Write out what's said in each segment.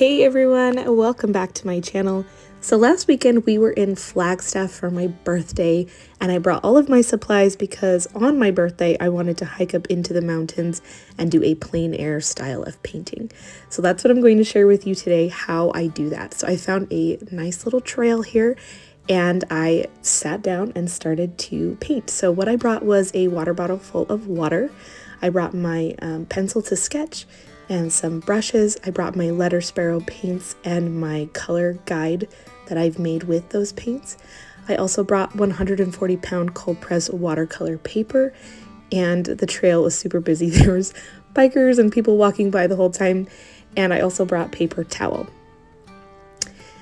Hey everyone, welcome back to my channel. So last weekend we were in Flagstaff for my birthday and I brought all of my supplies because on my birthday I wanted to hike up into the mountains and do a plein air style of painting. So that's what I'm going to share with you today, how I do that. So I found a nice little trail here and I sat down and started to paint. So what I brought was a water bottle full of water. I brought my pencil to sketch and some brushes. I brought my letter sparrow paints and my color guide that I've made with those paints. I also brought 140-pound cold press watercolor paper, and the trail was super busy. There was bikers and people walking by the whole time, and I also brought paper towel.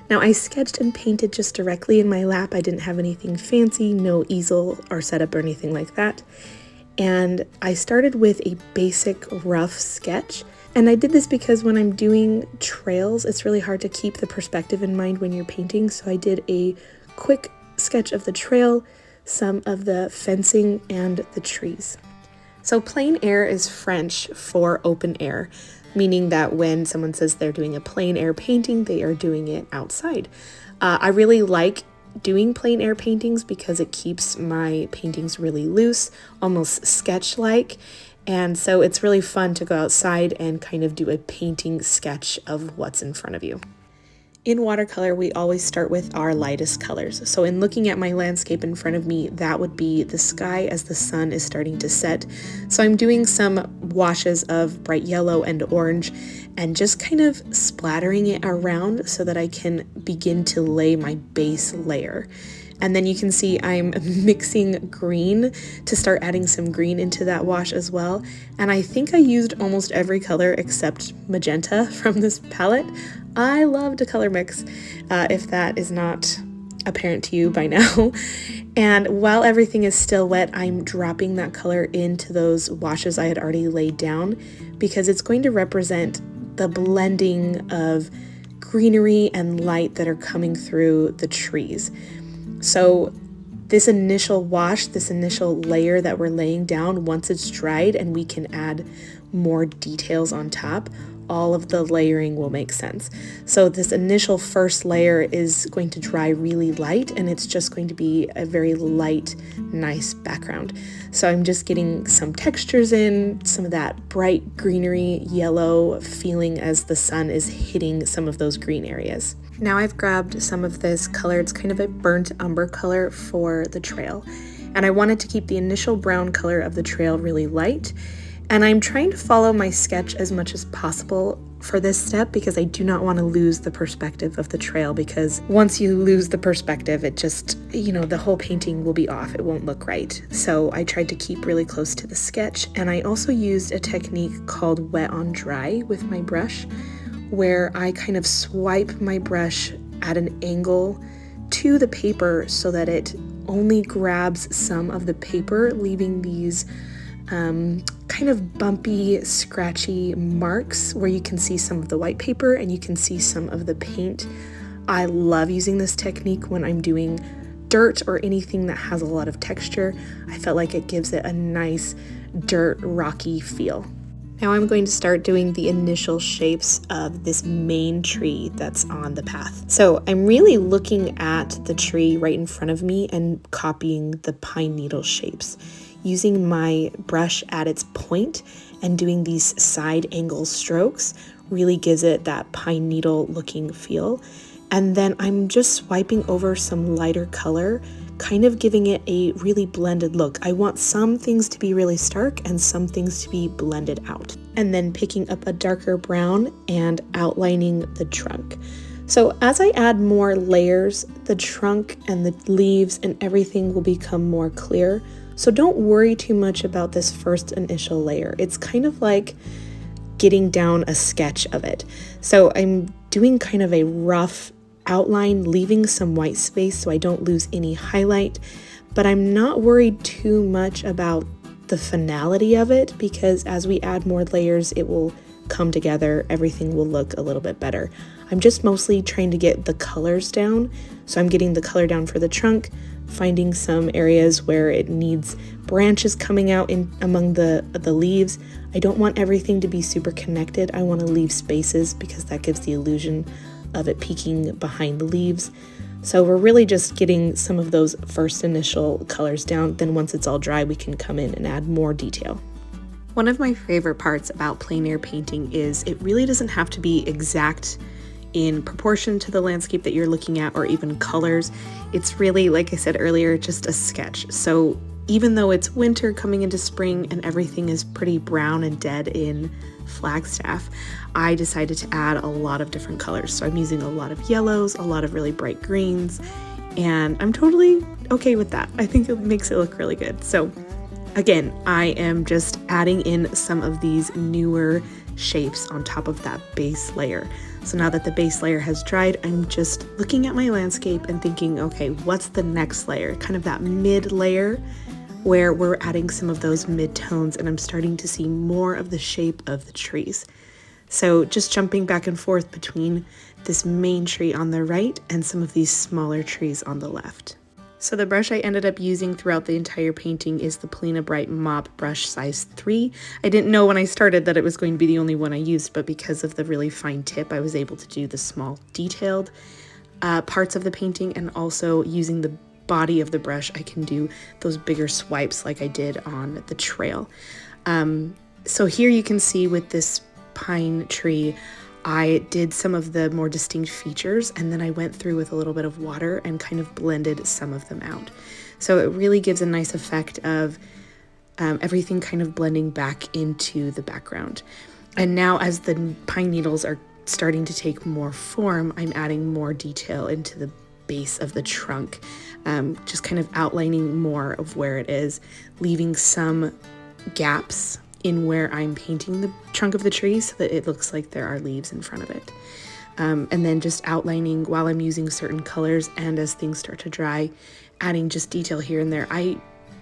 Now I sketched and painted just directly in my lap. I didn't have anything fancy, no easel or setup or anything like that. And I started with a basic rough sketch. And I did this because when I'm doing trails, it's really hard to keep the perspective in mind when you're painting. So I did a quick sketch of the trail, some of the fencing, and the trees. So plein air is French for open air, meaning that when someone says they're doing a plein air painting, they are doing it outside. I really like doing plein air paintings because it keeps my paintings really loose, almost sketch-like. And so it's really fun to go outside and kind of do a painting sketch of what's in front of you. In watercolor, we always start with our lightest colors. So in looking at my landscape in front of me, that would be the sky as the sun is starting to set. So I'm doing some washes of bright yellow and orange and just kind of splattering it around so that I can begin to lay my base layer. And then you can see I'm mixing green to start adding some green into that wash as well. And I think I used almost every color except magenta from this palette. I love to color mix, if that is not apparent to you by now. And while everything is still wet, I'm dropping that color into those washes I had already laid down because it's going to represent the blending of greenery and light that are coming through the trees. So this initial wash, this initial layer that we're laying down, once it's dried and we can add more details on top, all of the layering will make sense. So this initial first layer is going to dry really light and it's just going to be a very light, nice background. So I'm just getting some textures in, some of that bright greenery yellow feeling as the sun is hitting some of those green areas. Now I've grabbed some of this color, it's kind of a burnt umber color for the trail. And I wanted to keep the initial brown color of the trail really light. And I'm trying to follow my sketch as much as possible for this step because I do not want to lose the perspective of the trail, because once you lose the perspective, it just, the whole painting will be off. It won't look right. So I tried to keep really close to the sketch. And I also used a technique called wet on dry with my brush, where I kind of swipe my brush at an angle to the paper so that it only grabs some of the paper, leaving these kind of bumpy, scratchy marks where you can see some of the white paper and you can see some of the paint. I love using this technique when I'm doing dirt or anything that has a lot of texture. I felt like it gives it a nice dirt, rocky feel. Now I'm going to start doing the initial shapes of this main tree that's on the path. So I'm really looking at the tree right in front of me and copying the pine needle shapes, using my brush at its point and doing these side angle strokes really gives it that pine needle looking feel. And then I'm just swiping over some lighter color, kind of giving it a really blended look. I want some things to be really stark and some things to be blended out. And then picking up a darker brown and outlining the trunk. So as I add more layers, the trunk and the leaves and everything will become more clear. So don't worry too much about this first initial layer. It's kind of like getting down a sketch of it. So I'm doing kind of a rough outline, leaving some white space so I don't lose any highlight, but I'm not worried too much about the finality of it because as we add more layers, it will come together, everything will look a little bit better. I'm just mostly trying to get the colors down. So I'm getting the color down for the trunk, finding some areas where it needs branches coming out in among the leaves. I don't want everything to be super connected. I want to leave spaces because that gives the illusion of it peeking behind the leaves. So we're really just getting some of those first initial colors down. Then once it's all dry, we can come in and add more detail. One of my favorite parts about plein air painting is it really doesn't have to be exact in proportion to the landscape that you're looking at or even colors. It's really, like I said earlier, just a sketch. So even though it's winter coming into spring and everything is pretty brown and dead in Flagstaff, I decided to add a lot of different colors. So I'm using a lot of yellows, a lot of really bright greens, and I'm totally okay with that. I think it makes it look really good. So again, I am just adding in some of these newer shapes on top of that base layer. So now that the base layer has dried, I'm just looking at my landscape and thinking, okay, what's the next layer? Kind of that mid layer where we're adding some of those mid-tones, and I'm starting to see more of the shape of the trees. So just jumping back and forth between this main tree on the right and some of these smaller trees on the left. So the brush I ended up using throughout the entire painting is the Polina Bright Mop Brush size 3. I didn't know when I started that it was going to be the only one I used, but because of the really fine tip, I was able to do the small detailed parts of the painting, and also using the body of the brush, I can do those bigger swipes like I did on the trail. So here you can see with this pine tree, I did some of the more distinct features, and then I went through with a little bit of water and kind of blended some of them out. So it really gives a nice effect of everything kind of blending back into the background. And now as the pine needles are starting to take more form, I'm adding more detail into the base of the trunk, just kind of outlining more of where it is, leaving some gaps in where I'm painting the trunk of the tree so that it looks like there are leaves in front of it. And then just outlining while I'm using certain colors, and as things start to dry, adding just detail here and there. I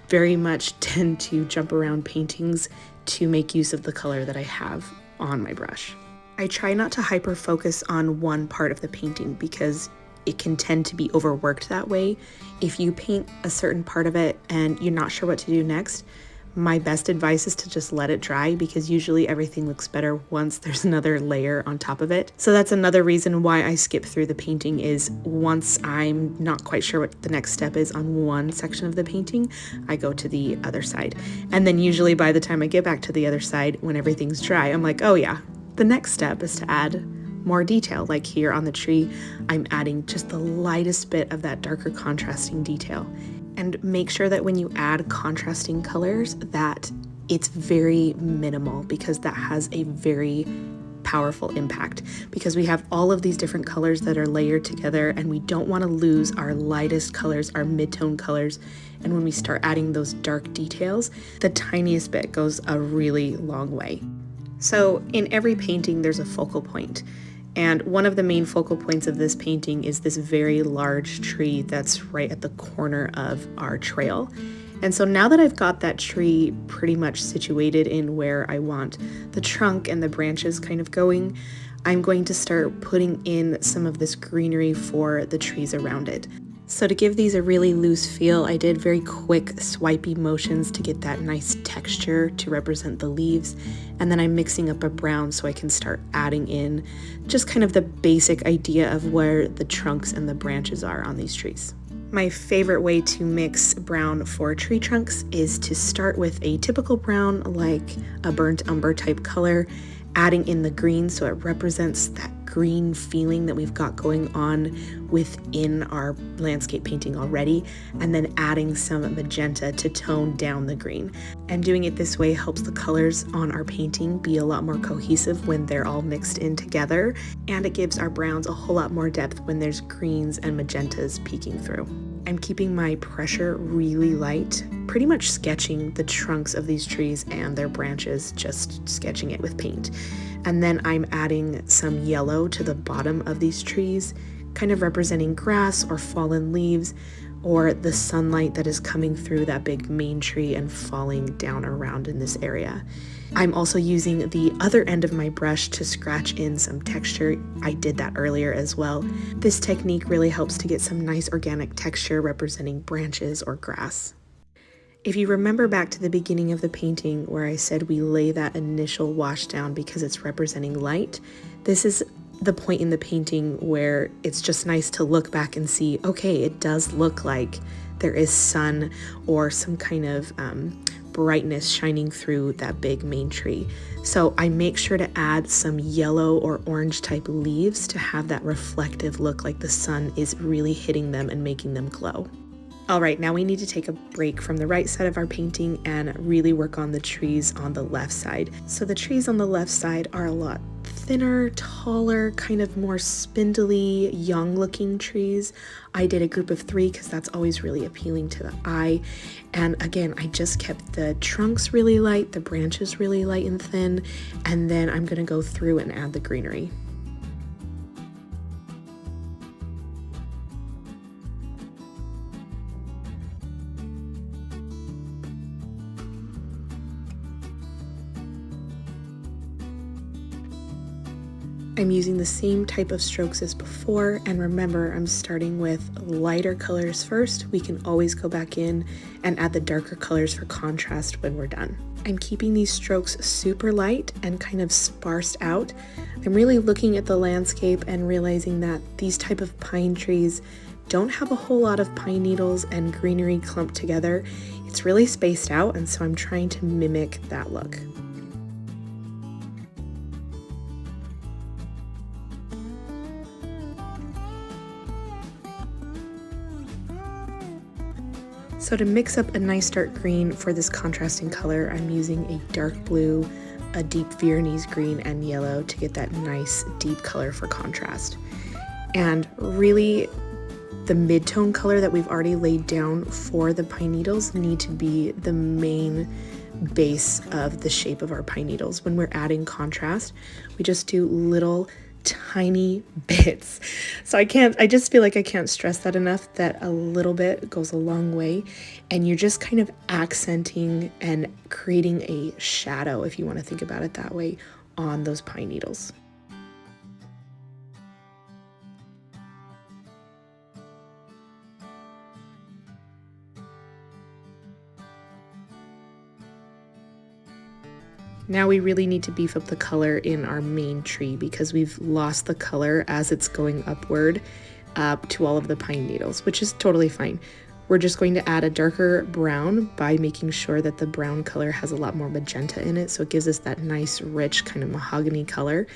very much tend to jump around paintings to make use of the color that I have on my brush. I try not to hyper focus on one part of the painting because it can tend to be overworked that way. If you paint a certain part of it and you're not sure what to do next, my best advice is to just let it dry, because usually everything looks better once there's another layer on top of it. So that's another reason why I skip through the painting, is once I'm not quite sure what the next step is on one section of the painting, I go to the other side. And then usually by the time I get back to the other side, when everything's dry, I'm like, oh yeah, the next step is to add more detail. Like here on the tree, I'm adding just the lightest bit of that darker contrasting detail. And make sure that when you add contrasting colors that it's very minimal, because that has a very powerful impact, because we have all of these different colors that are layered together, and we don't want to lose our lightest colors, our mid-tone colors. And when we start adding those dark details, the tiniest bit goes a really long way. So in every painting, there's a focal point. And one of the main focal points of this painting is this very large tree that's right at the corner of our trail. And so now that I've got that tree pretty much situated in where I want the trunk and the branches kind of going, I'm going to start putting in some of this greenery for the trees around it. So to give these a really loose feel, I did very quick swipey motions to get that nice texture to represent the leaves. And then I'm mixing up a brown so I can start adding in just kind of the basic idea of where the trunks and the branches are on these trees. My favorite way to mix brown for tree trunks is to start with a typical brown, like a burnt umber type color, adding in the green so it represents that green feeling that we've got going on within our landscape painting already, and then adding some magenta to tone down the green. And doing it this way helps the colors on our painting be a lot more cohesive when they're all mixed in together, and it gives our browns a whole lot more depth when there's greens and magentas peeking through. I'm keeping my pressure really light, pretty much sketching the trunks of these trees and their branches, just sketching it with paint. And then I'm adding some yellow to the bottom of these trees, kind of representing grass or fallen leaves, or the sunlight that is coming through that big main tree and falling down around in this area. I'm also using the other end of my brush to scratch in some texture. I did that earlier as well. This technique really helps to get some nice organic texture representing branches or grass. If you remember back to the beginning of the painting where I said we lay that initial wash down because it's representing light, this is the point in the painting where it's just nice to look back and see, okay, it does look like there is sun or some kind of brightness shining through that big main tree. So I make sure to add some yellow or orange type leaves to have that reflective look, like the sun is really hitting them and making them glow. All right, now we need to take a break from the right side of our painting and really work on the trees on the left side. So the trees on the left side are a lot thinner, taller, kind of more spindly, young looking trees. I did a group of 3 because that's always really appealing to the eye. And again, I just kept the trunks really light, the branches really light and thin, and then I'm gonna go through and add the greenery. I'm using the same type of strokes as before, and remember, I'm starting with lighter colors first. We can always go back in and add the darker colors for contrast when we're done. I'm keeping these strokes super light and kind of sparsed out. I'm really looking at the landscape and realizing that these type of pine trees don't have a whole lot of pine needles and greenery clumped together. It's really spaced out, and so I'm trying to mimic that look. So to mix up a nice dark green for this contrasting color, I'm using a dark blue, a deep Viennese green, and yellow to get that nice deep color for contrast. And really, the mid-tone color that we've already laid down for the pine needles need to be the main base of the shape of our pine needles. When we're adding contrast, we just do little tiny bits. So I just feel like I can't stress that enough, that a little bit goes a long way, and you're just kind of accenting and creating a shadow, if you want to think about it that way, on those pine needles. Now we really need to beef up the color in our main tree because we've lost the color as it's going upward to all of the pine needles, which is totally fine. We're just going to add a darker brown by making sure that the brown color has a lot more magenta in it, so it gives us that nice rich kind of mahogany color,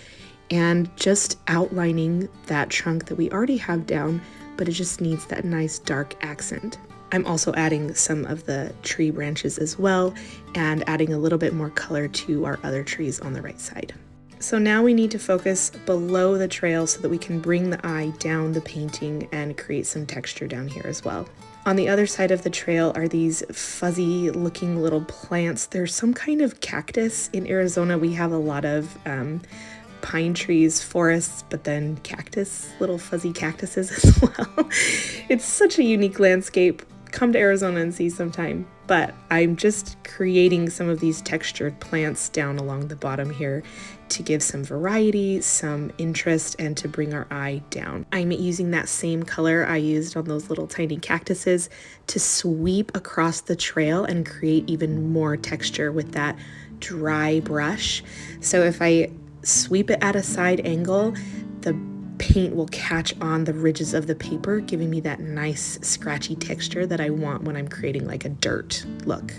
and just outlining that trunk that we already have down, but it just needs that nice dark accent. I'm also adding some of the tree branches as well and adding a little bit more color to our other trees on the right side. So now we need to focus below the trail so that we can bring the eye down the painting and create some texture down here as well. On the other side of the trail are these fuzzy looking little plants. There's some kind of cactus. In Arizona, we have a lot of pine trees, forests, but then cactus, little fuzzy cactuses as well. It's such a unique landscape. Come to Arizona and see sometime. But I'm just creating some of these textured plants down along the bottom here to give some variety, some interest, and to bring our eye down. I'm using that same color I used on those little tiny cactuses to sweep across the trail and create even more texture with that dry brush. So if I sweep it at a side angle, the paint will catch on the ridges of the paper, giving me that nice scratchy texture that I want when I'm creating like a dirt look.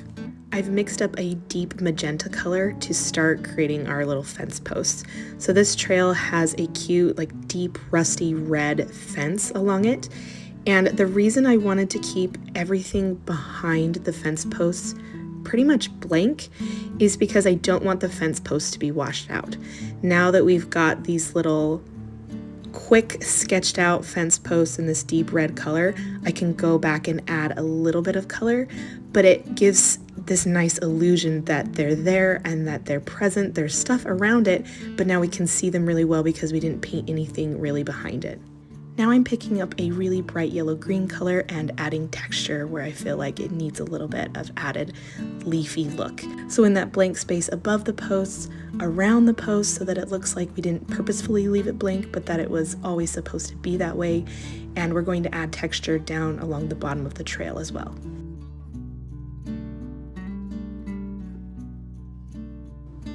I've mixed up a deep magenta color to start creating our little fence posts. So this trail has a cute, like deep rusty red fence along it. And the reason I wanted to keep everything behind the fence posts pretty much blank is because I don't want the fence posts to be washed out. Now that we've got these little quick sketched out fence posts in this deep red color, I can go back and add a little bit of color, but it gives this nice illusion that they're there and that they're present. There's stuff around it, but now we can see them really well because we didn't paint anything really behind it. Now I'm picking up a really bright yellow-green color and adding texture where I feel like it needs a little bit of added leafy look. So in that blank space above the posts, around the posts, so that it looks like we didn't purposefully leave it blank, but that it was always supposed to be that way. And we're going to add texture down along the bottom of the trail as well.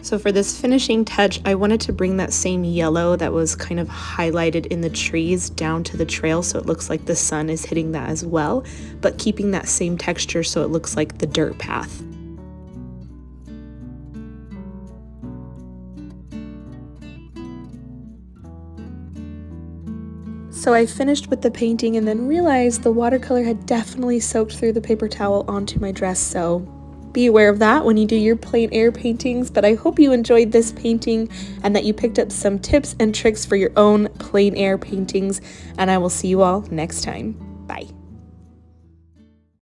So for this finishing touch, I wanted to bring that same yellow that was kind of highlighted in the trees down to the trail so it looks like the sun is hitting that as well, but keeping that same texture so it looks like the dirt path. So I finished with the painting and then realized the watercolor had definitely soaked through the paper towel onto my dress, so be aware of that when you do your plein air paintings. But I hope you enjoyed this painting and that you picked up some tips and tricks for your own plein air paintings, and I will see you all next time. Bye.